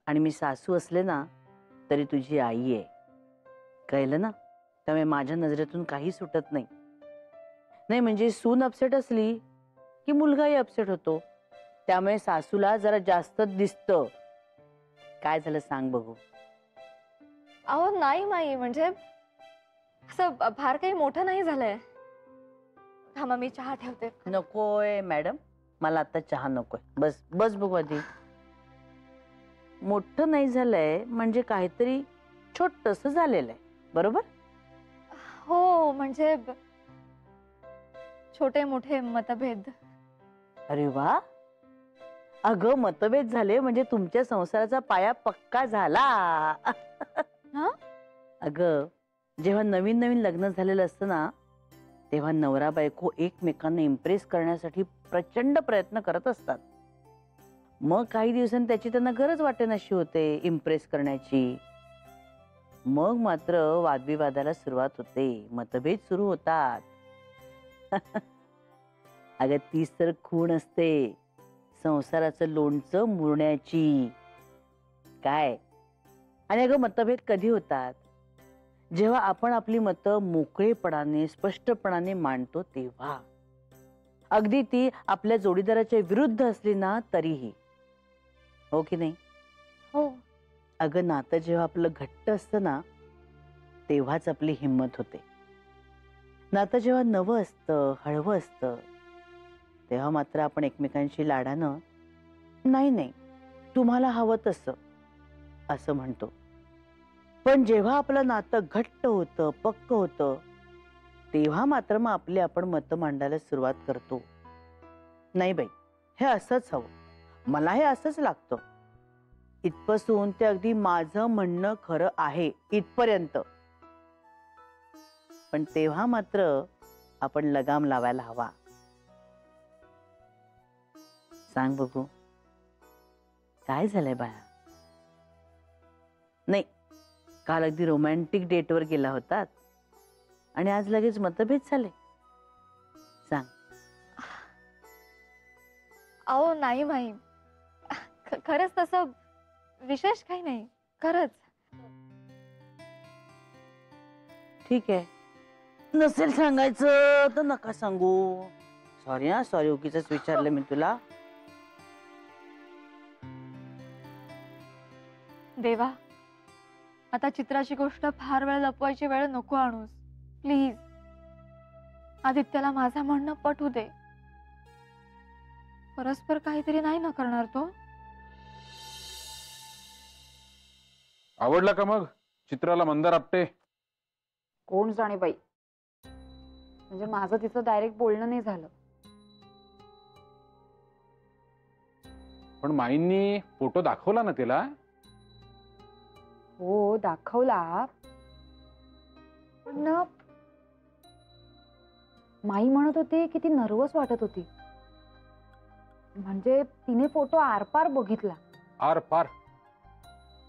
आणि मी सासू असले ना तरी तुझी आई आहे, कळलं ना? त्यामुळे माझ्या नजरेतून काही सुटत नाही. नाही म्हणजे सून अपसेट असली की मुलगाही अपसेट होतो, त्यामुळे सासूला जरा जास्तच दिसतं. काय झालं सांग बघू? अहो नाही माई, म्हणजे असं फार काही मोठं नाही झालंय. थांबा मी चहा ठेवते. नकोय मॅडम, मला आता चहा नकोय. बस बस बघू आधी. मोठं नाही झालंय म्हणजे काहीतरी छोटस झालेलं आहे, बरोबर? हो म्हणजे छोटे मोठे मतभेद. अरे वा, अगं मतभेद झाले म्हणजे तुमच्या संसाराचा पाया पक्का झाला. हा? अगं जेव्हा नवीन नवीन लग्न झालेलं असतं ना, तेव्हा नवरा बायको एकमेकांना इम्प्रेस करण्यासाठी प्रचंड प्रयत्न करत असतात. मग काही दिवसांनी त्याची त्यांना गरज वाटेनाशी होते इम्प्रेस करण्याची. मग मात्र वादविवादाला सुरुवात होते, मतभेद सुरू होतात. अगं तीच तर खूण असते संसाराचं लोणचं मुरण्याची. काय? आणि अगं मतभेद कधी होतात? जेव्हा आपण आपली मतं मोकळेपणाने स्पष्टपणाने मांडतो तेव्हा. अगदी ती आपल्या जोडीदाराच्या विरुद्ध असली ना तरीही. हो की नाही? हो. अगं नातं जेव्हा आपलं घट्ट असतं ना तेव्हाच आपली हिंमत होते. नातं जेव्हा नवं असतं, हळवं असतं, तेव्हा मात्र आपण एकमेकांशी लाडानं नाही नाही तुम्हाला हवं तसं असं म्हणतो. पण जेव्हा आपलं नातं घट्ट होतं, पक्क होतं, तेव्हा मात्र मग आपली आपण मतं मांडायला सुरुवात करतो. नाही बाई, हे असंच हवं, मला हे असंच लागतं, इथपासून ते अगदी माझं म्हणणं खरं आहे इथपर्यंत. पण तेव्हा मात्र आपण लगाम लावायला हवा. सांग बघू, काय झालंय बाळा? नाही, काल अगदी रोमॅन्टिक डेटवर गेला होतात आणि आज लगेच मतभेद झाले. सांग. अहो नाही माई, खरंच तसं विशेष काही नाही, खरंच. ठीक आहे, नसेल सांगायचं तर नका सांगू. सॉरी हा, सॉरी, उगीच विचारलं मी तुला. देवा, आता चित्राची गोष्ट फार वेळ लपवायची वेळ नको आणूस प्लीज. आदित्यला माझं म्हणणं पटू दे. परस्पर काहीतरी नाही ना करणार तो? आवडला का मग चित्राला मंदार आपटे? कोण जाणे बाई, म्हणजे माझं तिचं डायरेक्ट बोलणं नाही झालं. पण माईंनी फोटो दाखवला ना तिला? हो दाखवला, पण माई म्हणत होती की ती नर्वस वाटत होती. म्हणजे तिने फोटो आरपार बघितला. आर पार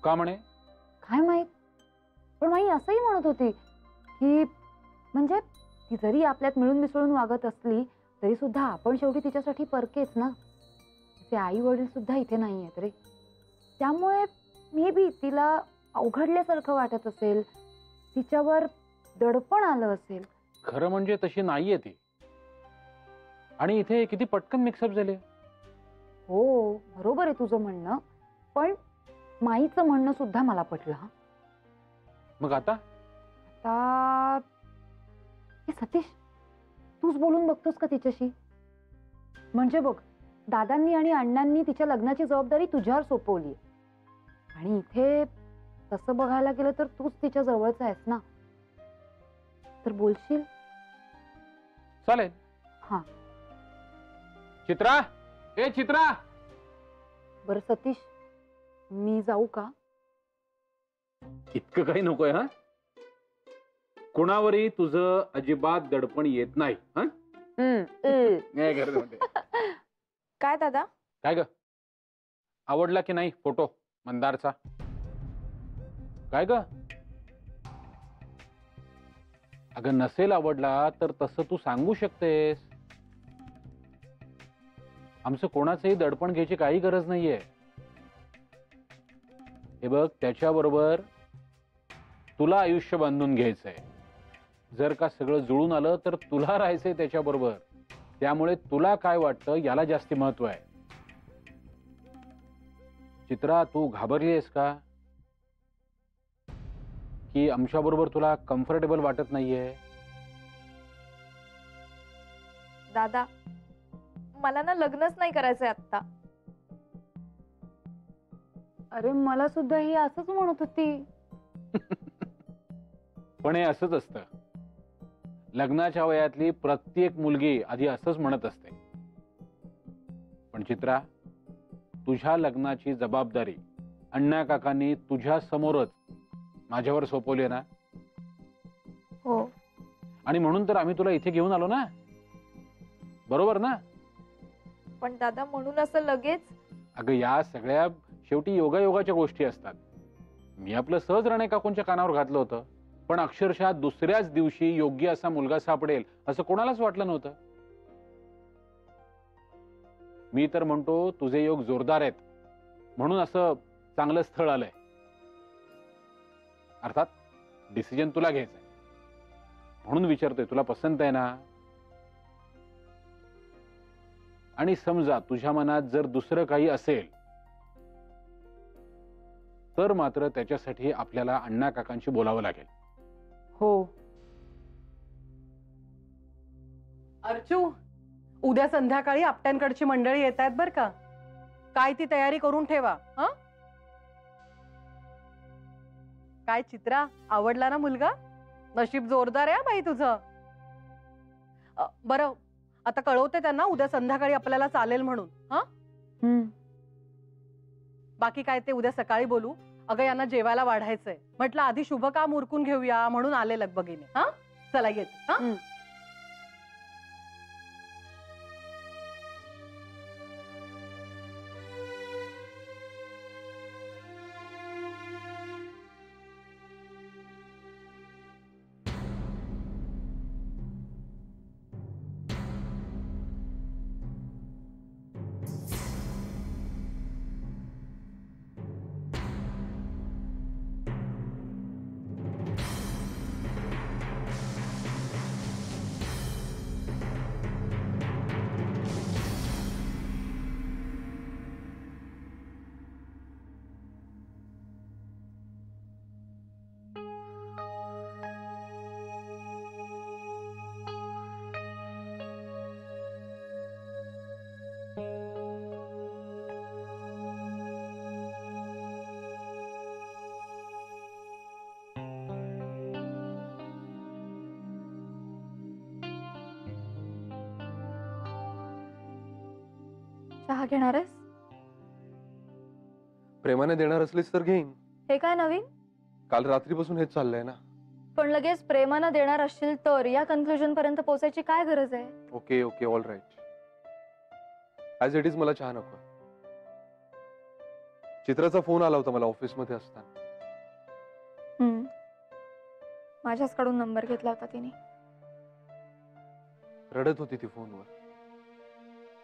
का म्हणे? काय माहित, पण माई असंही म्हणत होती की म्हणजे ती जरी आपल्यात मिळून मिसळून वागत असली तरी सुद्धा आपण शेवटी तिच्यासाठी परकेच ना. तिचे आई वडील सुद्धा इथे नाही आहेत रे. त्यामुळे मे बी तिला अवघडल्यासारखं वाटत असेल, तिच्यावर दडपण आलं असेल. खरं म्हणजे तशी नाहीये ती, आणि इथे किती पटकन मिक्सअप झाले. हो बरोबर आहे तुझं म्हणणं, पण माईचं म्हणणं सुद्धा मला पटलं. मग आता हे सतीश, तूच बोलून बघतोस का तिच्याशी? म्हणजे बघ, दादांनी आणि अण्णांनी तिच्या लग्नाची जबाबदारी तुझ्यावर सोपवली आणि इथे तसं बघायला गेलं तर तूच तिच्या जवळच आहेस ना, तर बोलशील? चालेल. हा चित्रा, ए चित्रा. बरं सतीश, मी जाऊ का? इतकं काही नकोय हा. कोणावरही तुझं अजिबात दडपण येत नाही. काय दादा? काय ग, आवडला की नाही फोटो मंदारचा? काय ग? अगं नसेल आवडला तर तसं तू सांगू शकतेस. आमचं कोणाचंही दडपण घ्यायची काही गरज नाहीये. हे बघ, त्याच्याबरोबर तुला आयुष्य बांधून घ्यायचंय. जर का सगळं जुळून आलं तर तुला राहायचंय त्याच्याबरोबर. त्यामुळे तुला काय वाटतं याला जास्ती महत्व आहे. चित्रा, तू घाबरली आहेस का की आमच्याबरोबर तुला कम्फर्टेबल वाटत नाहीये? दादा, मला ना लग्नच नाही करायचंय आत्ता. अरे मला सुद्धा ही असंच म्हणत होती. पण हे असंच असतं. लग्नाच्या वयातली प्रत्येक मुलगी आधी असंच म्हणत असते. पण चित्रा, तुझ्या लग्नाची जबाबदारी अण्णा काकांनी तुझ्या समोरच माझ्यावर सोपवली ना. हो. आणि म्हणून तर आम्ही तुला इथे घेऊन आलो ना. बरोबर ना? पण दादा, म्हणून असं लगेच? अगं, या सगळ्या शेवटी योगायोगाच्या गोष्टी असतात. मी आपलं सहज रणे काकूंच्या कानावर घातलं होतं, पण अक्षरशः दुसऱ्याच दिवशी योग्य असा मुलगा सापडेल असं कोणालाच वाटलं नव्हतं. मी तर म्हणतो तुझे योग जोरदार आहेत, म्हणून असं चांगलं स्थळ आलंय. अर्थात डिसिजन तुला घ्यायचंय, म्हणून विचारतोय, तुला पसंत आहे ना? आणि समजा तुझ्या मनात जर दुसरं काही असेल तर मात्र त्याच्यासाठी आपल्याला अण्णा काकांशी बोलावं लागेल. हो. अर्चू, उद्या संध्याकाळी आपट्यांकडची मंडळी येत आहेत बर का. काय ती तयारी करून ठेवा. हं? काय चित्रा, आवडला ना मुलगा? नशीब जोरदार आहे बाई तुझं. बरं, आता कळवते त्यांना उद्या संध्याकाळी आपल्याला चालेल म्हणून. हं? बाकी काय ते उद्या सकाळी बोलू. अगं, यांना जेवायला वाढायचंय. म्हटलं आधी शुभ काम उरकून घेऊया म्हणून आले लगबगीने. हा, चला येत. हा, चहा घेणार आहेस? प्रेमाने देणार असलीस तर घेईन. हे काय नवीन? काल रात्रीपासून हेच चाललंय ना. पण लगेच प्रेमानं देणार असशील तर या कन्क्लुजन पर्यंत पोहोचायची काय गरज आहे? Okay okay, all right. As it is मला चहा नको. चित्राचा फोन आला होता मला ऑफिसमध्ये असताना. माझ्याचकडून नंबर घेतला होता तिने. रडत होती ती फोनवर.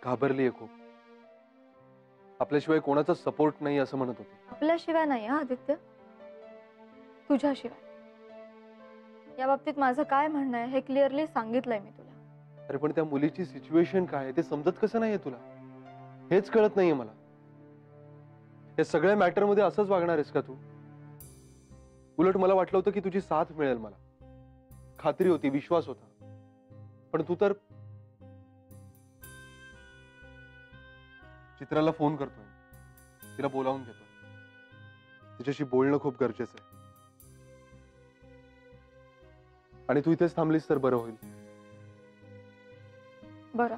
घाबरलीये खूप. आपल्याशिवाय कोणाचा सपोर्ट नाही असं म्हणत होती. आपल्याशिवाय नाही हा आदित्य, तुझ्याशिवाय. या बाबतीत माझं काय म्हणणं आहे हे क्लिअरली सांगितलंय मी तुला. अरे पण त्या मुलीची सिच्युएशन काय आहे ते समजत कसं नाहीये तुला? हेच कळत नाहीये मला. या सगळ्या मॅटर मध्ये असंच वागणार आहेस का तू? उलट मला वाटलं होतं की तुझी साथ मिळेल. मला खात्री होती, विश्वास होता. पण तू तर. चित्राला फोन करतोय, तिला बोलावून घेतोय. तिच्याशी बोलणं खूप गरजेचं आहे. आणि तू इथेच थांबलीस तर बरं होईल. बरं.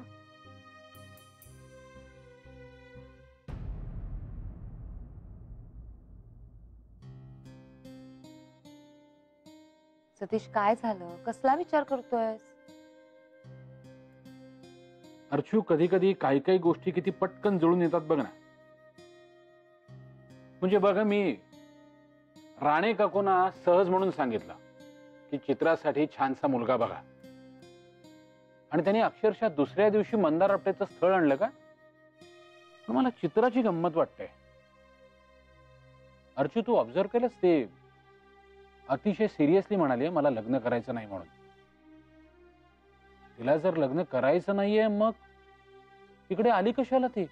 सतीश, काय झालं? कसला विचार करतोयस? अर्चू, कधी कधी काही काही गोष्टी किती पटकन जुळून येतात बघ ना. म्हणजे बघा, मी राणे काकूंना सहज म्हणून सांगितलं की चित्रासाठी छानसा मुलगा बघा, आणि त्यांनी अक्षरशः दुसऱ्या दिवशी मंदार आपटेचं स्थळ आणलं का. पण मला चित्राची गंमत वाटते. अर्चू तू ऑब्झर्व केलंस ते अतिशय सिरियसली म्हणाली मला लग्न करायचं नाही म्हणून. तिला जर लग्न करायचं नाहीये मग तिकडे आली कशाला ती?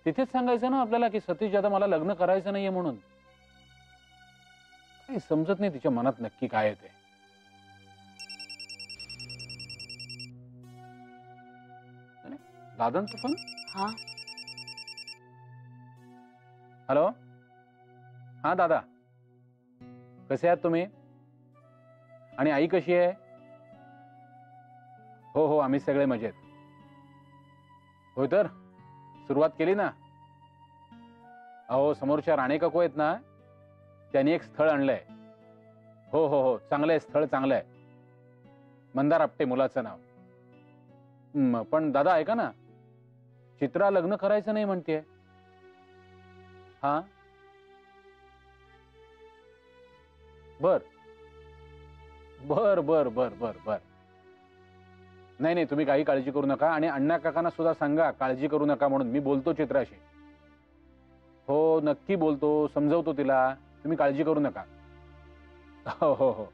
तिथेच सांगायचं ना आपल्याला की सतीश दादा मला लग्न करायचं नाहीये म्हणून. काही समजत नाही तिच्या मनात नक्की काय आहे ते. दादांचा फोन. हा हॅलो. हा दादा, कसे आहात तुम्ही? आणि आई कशी आहे? हो हो आम्ही सगळे मजेत. होय तर सुरुवात केली ना. अहो समोरच्या राणे काकू आहेत ना, त्यांनी एक स्थळ आणलंय. हो हो हो चांगलंय स्थळ, चांगलंय. मंदार आपटे मुलाचं नाव. पण दादा ऐका ना, चित्रा लग्न करायचं नाही म्हणतेय. हा बर बर बर बर बर बर. नाही नाही तुम्ही काही काळजी करू नका आणि अण्णा काकांना सुद्धा सांगा काळजी करू नका म्हणून. मी बोलतो चित्राशी. हो नक्की बोलतो, समजवतो तिला. तुम्ही काळजी करू नका. हो हो हो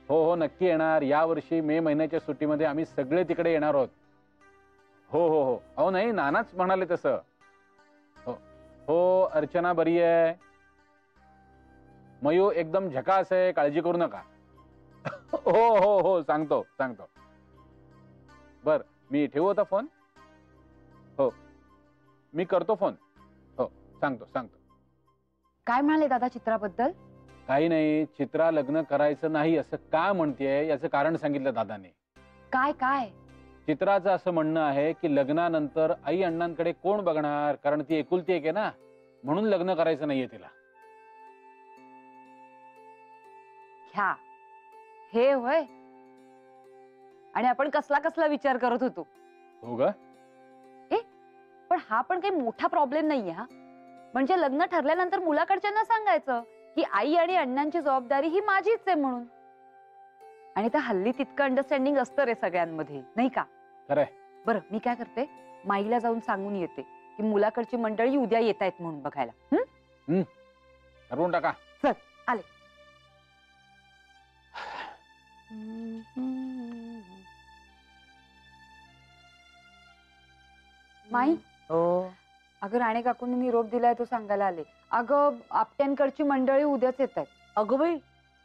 हो हो नक्की येणार. या वर्षी मे महिन्याच्या सुट्टीमध्ये आम्ही सगळे तिकडे येणार आहोत. हो हो हो. अहो नाही नानाच म्हणाले तसं. हो हो अर्चना बरी आहे. मयू एकदम झकास आहे, काळजी करू नका. हो हो हो सांगतो सांगतो. बर मी ठेवू आता फोन. हो मी करतो फोन. हो सांगतो सांगतो. काय म्हणाले दादा चित्राबद्दल? काही नाही, चित्रा लग्न करायचं नाही असं का म्हणतेय याचं कारण सांगितलं दादाने. काय काय? चित्राचं असं म्हणणं आहे की लग्नानंतर आई अण्णांकडे कोण बघणार, कारण ती एकुलती एक आहे ना, म्हणून लग्न करायचं नाहीये तिला. ह्या हे होय. आणि आपण कसला कसला विचार करत होतो. हो ग. पण हा पण काही मोठा प्रॉब्लेम नाहीये. हा म्हणजे लग्न ठरल्यानंतर मुलाकडच्यांना सांगायचं की आई आणि अण्णांची जबाबदारी ही माझीच आहे म्हणून. आणि तर हल्ली तितकं अंडरस्टँडिंग असतं रे सगळ्यांमध्ये, नाही का? खरंय. बरं मी काय करते, माईला जाऊन सांगून येते की मुलाकडची मंडळी उद्या येत आहेत म्हणून बघायला. ठरवून टाका. चल आले. माई. हो अगं राणे काकूंनी निरोप दिलाय तो सांगायला आले. अगं आपट्यांकडची मंडळी उद्याच येत आहेत. अगं बाई.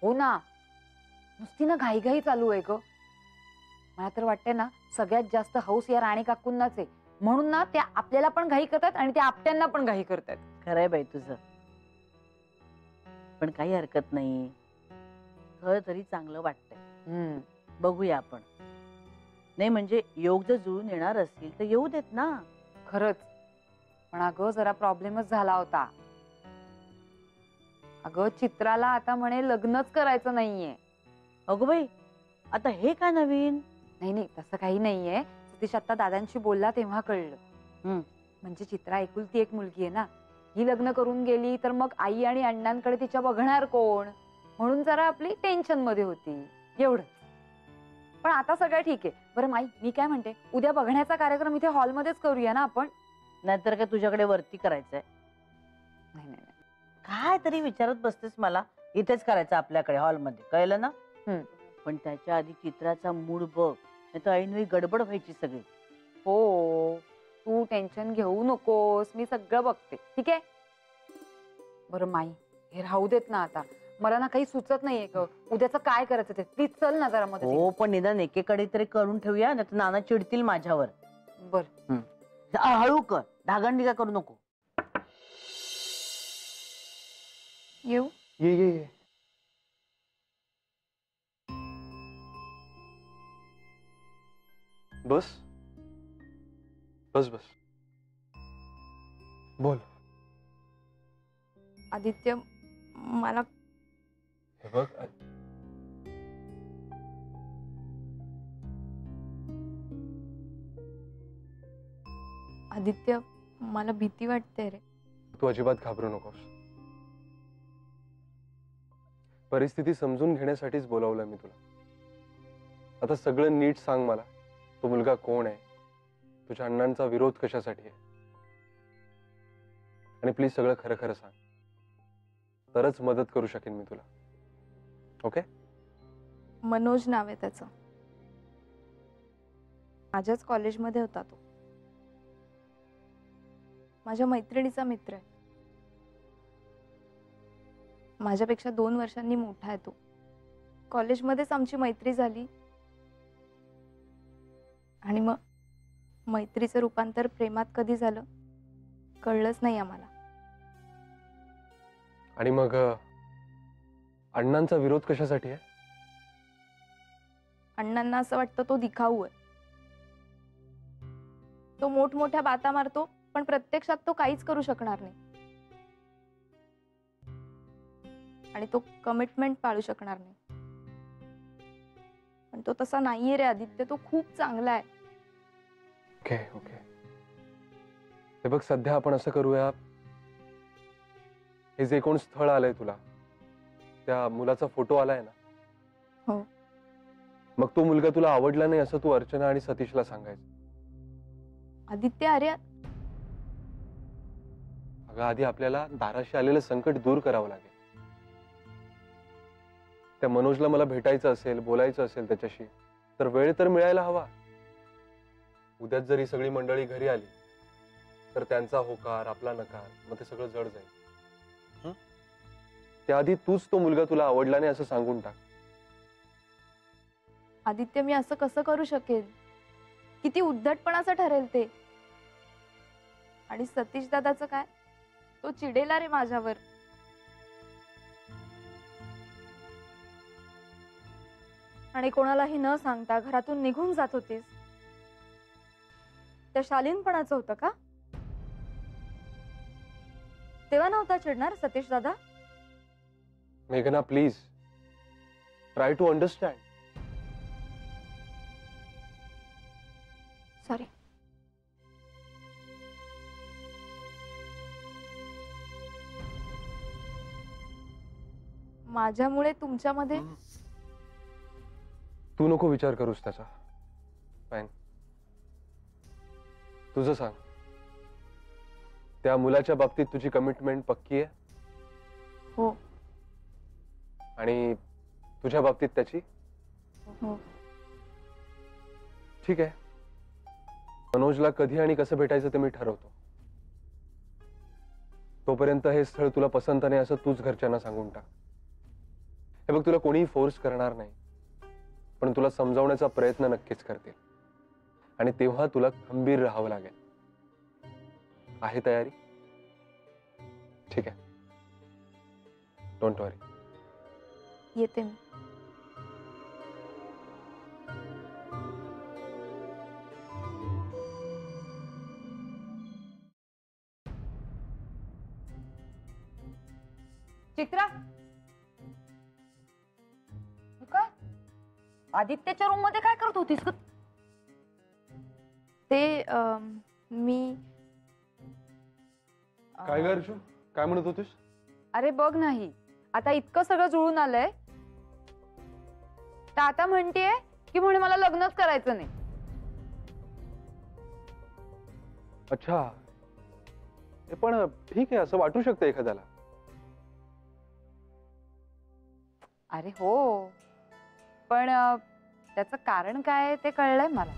हो ना, नुसती ना घाईघाई चालू आहे ग. मला तर वाटतंय ना सगळ्यात जास्त हौस या राणे काकूंनाच आहे, म्हणून ना त्या आपल्याला पण घाई करतात आणि त्या आपट्यांना पण घाई करतात. खरंय बाई तुझं. पण काही हरकत नाही, खरं तरी चांगलं वाटतंय. बघूया आपण. नाही म्हणजे योग जर जुळून येणार असतील तर येऊ देत ना. खरंच. पण अगं जरा प्रॉब्लेमच झाला होता. अगं चित्राला आता म्हणे लग्नच करायचं नाहीये. अगं बाई, आता हे काय नवीन? नाही नाही तसं काही नाहीये. सतीश आता दादांशी बोलला तेव्हा कळलं. म्हणजे चित्रा एकुलती एक मुलगी आहे ना, ही लग्न करून गेली तर मग आई आणि अण्णांकडे तिच्या बघणार कोण, म्हणून जरा आपली टेन्शन मध्ये होती एवढं. पण आता सगळं ठीक आहे. बरं माई मी काय म्हणते, उद्या बघण्याचा कार्यक्रम इथे हॉलमध्येच करूया ना आपण? नाहीतर काय तुझ्याकडे वरती करायचंय? नाही नाही काय तरी विचारत बसतेस मला. इथेच करायचं आपल्याकडे हॉलमध्ये, कळलं ना? पण त्याच्या आधी चित्राचा मूड बघ, नाही तर ऐनवेळी गडबड व्हायची सगळी. हो तू टेन्शन घेऊ नकोस, मी सगळं बघते. ठीक आहे. बरं माई हे राहू देत ना आता, मला ना काही सुचत नाहीये ग उद्याचं काय करायचं ते. प्लीज चल ना जरा मदत. हो पण निदान एकेकडे तरी करून ठेवूया, नाही तर नाना चिडतील माझ्यावर. बर हळू कर, धागंडी करू नको. येऊ. ये ये ये. बस बस बस. बोल. आदित्य मला हे बघ, आदित्य मला भीती वाटते रे. तू अजिबात घाबरू नकोस. परिस्थिती समजून घेण्यासाठीच बोलावलंय मी तुला. आता सगळं नीट सांग मला. तो मुलगा कोण आहे, तुझ्या अण्णांचा विरोध कशासाठी आहे? आणि प्लीज सगळं खरं खरं सांग, तरच मदत करू शकेन मी तुला. ओके? मनोज नाव आहे त्याचं. माझ्याच कॉलेजमध्ये होता तो. माझ्या मैत्रिणीचा मित्र आहे. माझ्यापेक्षा 2 वर्षांनी मोठा आहे तो. कॉलेजमध्येच आमची मैत्री झाली आणि मग मैत्रीचं रूपांतर प्रेमात कधी झालं कळलंच नाही आम्हाला. आणि मग अण्णांचा विरोध कशासाठी आहे? अण्णांना असं वाटतं तो दिखाऊ आहे. तो मोठमोठ्या बाता मारतो पण प्रत्यक्षात तो काहीच करू शकणार नाही आणि तो कमिटमेंट पाळू शकणार नाही. पण तो तसा नाहीये रे आदित्य. तो खूप चांगला आहे. Okay okay. हे बघ, सध्या आपण असं करूया, हे जे कोण स्थळ आलंय तुला, त्या मुलाचा फोटो आलाय ना, हो. मग तो मुलगा तुला आवडला नाही असं तू अर्चना आणि सतीशला सांगायचं. आदित्य अरे अगं, आधी आपल्याला दाराशी आलेलं संकट दूर करावं लागेल. त्या मनोजला मला भेटायचं असेल, बोलायचं असेल त्याच्याशी, तर वेळ तर मिळायला हवा. उद्याच जर ही सगळी मंडळी घरी आली तर त्यांचा होकार, आपला नकार, मग ते सगळं जड जाईल. त्याआधी तूच तो मुलगा तुला आवडला नाही असं सांगून टाक. आदित्य मी असं कसं करू शकेल? किती उद्धटपणाचं ठरेल ते. आणि सतीश दादाचं काय? तो चिडेला रे माझ्यावर. आणि कोणालाही न सांगता घरातून निघून जात होतीस. त्या शालीनपणाचं होतं का? तेव्हा नव्हता चिडणार सतीश दादा? मेघना, please try to understand. Sorry. माझ्यामुळे तुमच्यामध्ये तू नको विचार करूस त्याचा. फाईन. तुझं सांग, त्या मुलाच्या बाबतीत तुझी कमिटमेंट पक्की आहे? हो. आणि तुझ्या बाबतीत त्याची? हो. ठीक आहे. मनोजला कधी आणि कसं भेटायचं ते मी ठरवतो. तोपर्यंत हे स्थळ तुला पसंत नाही असं तूच घरच्यांना सांगून टाक. हे बघ, तुला कोणीही फोर्स करणार नाही, पण तुला समजावण्याचा प्रयत्न नक्कीच करतील. आणि तेव्हा तुला खंबीर राहावं लागेल. आहे तयारी? ठीक आहे. डोंट वरी. येते मी. चित्रा, काय आदित्यच्या रूम मध्ये काय करत होतीस ग? ते मी काय ग अर्जुन, काय म्हणत होतीस? अरे बघ नाही, आता इतकं सगळं जुळून आलंय तर आता म्हणतेय की म्हणे मला लग्नच करायचं नाही. अच्छा, हे पण ठीक आहे, असं वाटू शकतं एखाद्याला. अरे हो, पण त्याचं कारण काय ते कळलंय मला.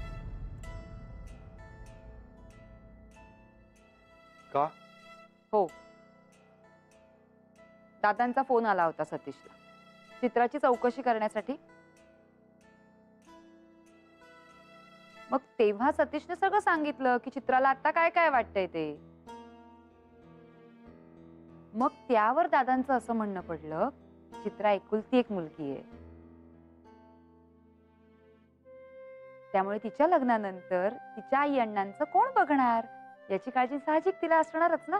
का? हो, दादांचा फोन आला होता सतीशला चित्राची चौकशी करण्यासाठी. मग तेव्हा सतीशने सगळं सांगितलं की चित्राला आता काय काय वाटतंय ते. मग त्यावर दादांचं असं म्हणणं पडलं, चित्रा एकुलती एक मुलगी आहे, त्यामुळे तिच्या लग्नानंतर तिच्या आई अण्णांचं कोण बघणार याची काळजी साहजिक तिला असणारच ना.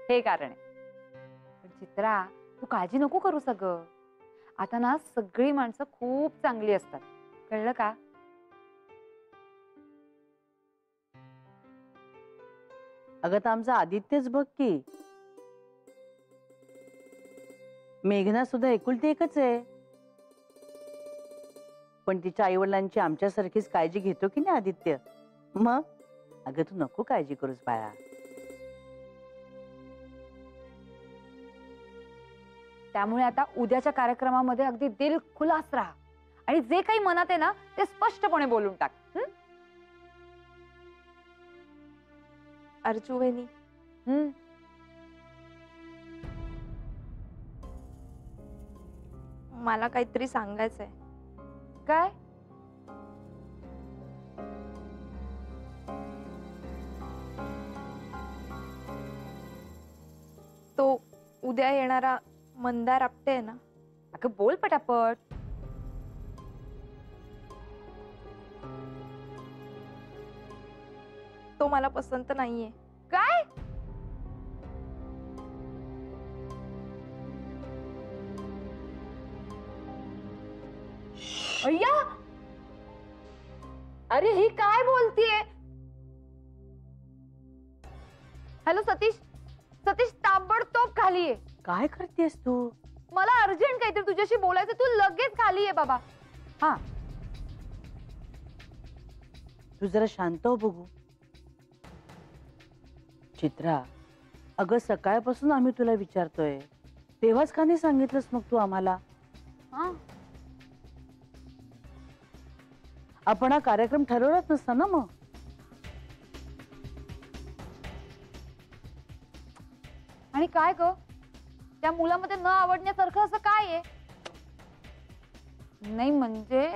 हे कारण आहे. पण चित्रा, तू काळजी नको करू. सगळं आता ना सगळी माणसं खूप चांगली असतात, कळलं का? अगं, तर आमचा आदित्यच बघ की, मेघना सुद्धा एकुलती एकच आहे, पण तिच्या आईवडिलांची आमच्यासारखीच काळजी घेतो की नाही आदित्य? मग अगं तू नको काळजी करूस बाळा. त्यामुळे आता उद्याच्या कार्यक्रमामध्ये अगदी दिल खुलास राहा आणि जे काही मनात आहे ना ते स्पष्टपणे बोलून टाक. अर्जू वहिनी, मला काहीतरी सांगायचंय. काय? तो उद्या येणारा मंदार आपटे आहे ना, अगं बोल पटापट. तो मला पसंत नाहीये. काय? अय्या, अरे ही काय बोलतीये? हॅलो सतीश, सतीश ताबडतोब खाली ये. काय करतेस तू? मला अर्जंट काहीतरी तुझ्याशी बोलायचं, तू लगेच खाली ये बाबा. हा तू जरा शांत हो बघू. चित्रा, अगं सकाळपासून आम्ही तुला विचारतोय, तेव्हाच का नाही सांगितलंस मग तू आम्हाला? हा आपण हा कार्यक्रम ठरवलाच नसता ना मग. आणि काय ग, त्या मुलामध्ये न आवडण्यासारखं असं काय आहे? नाही म्हणजे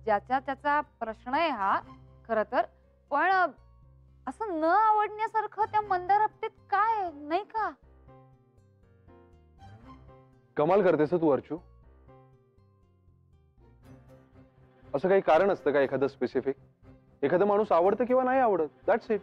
ज्याचा त्याचा प्रश्न आहे हा खर तर, पण असं न आवडण्यासारखं त्या मंदार आपटेत काय आहे, नाही का? कमाल करतेस तू अर्चू. असं काही कारण असतं का एखादं स्पेसिफिक? एखादा माणूस आवडतं किंवा नाही आवडत, दॅट्स इट.